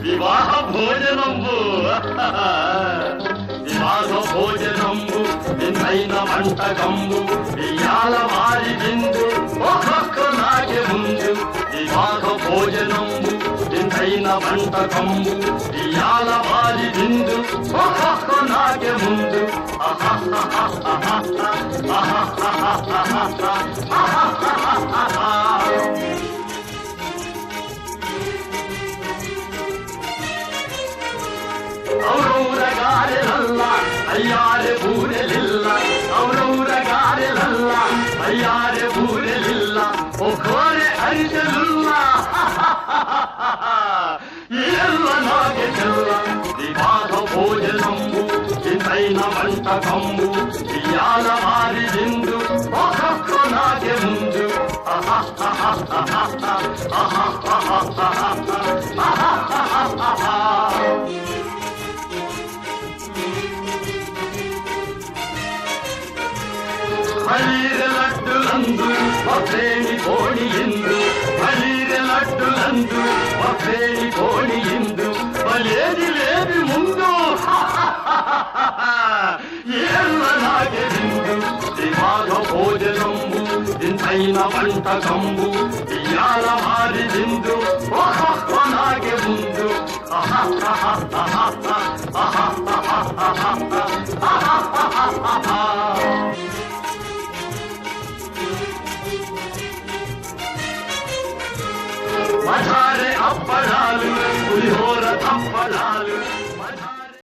వివాహ భోజనంబు వివాహ భోజనంబు వింతైన వంటకంబు ఇయాల వారి విందు ఒక్కొక్క నాకే ముందు వివాహ భోజనంబు వింతైన వంటకంబు ఇయాల వారి విందు ఒక్కొక్క నాకే ముందు ఔరౌరగారెలల్ల అయ్యారె బూరెలిల్ల ఔరౌరగారెలల్ల అయ్యారె బూరెలిల్ల ఒకోరె అరిసెలుల్ల ఎల్ల నాగే చెల్ల వివాహ భోజనంబు వింతైన వంటకంబు ఇయాల వారి విందు ఒక్కొక్క నాగే ముందు బలీరె లడ్డులందు ఒకేని కోడియిందు బలీరె లడ్డులందు ఒకేని కోడియిందు బలేది లేది ముందు ఏళ్ళ నాగే విందు వివాహ భోజనంబు వింతైన వంటకంబు ఇయాల వారి విందు ఒక్కొక్క నాగే ముందు ఆహా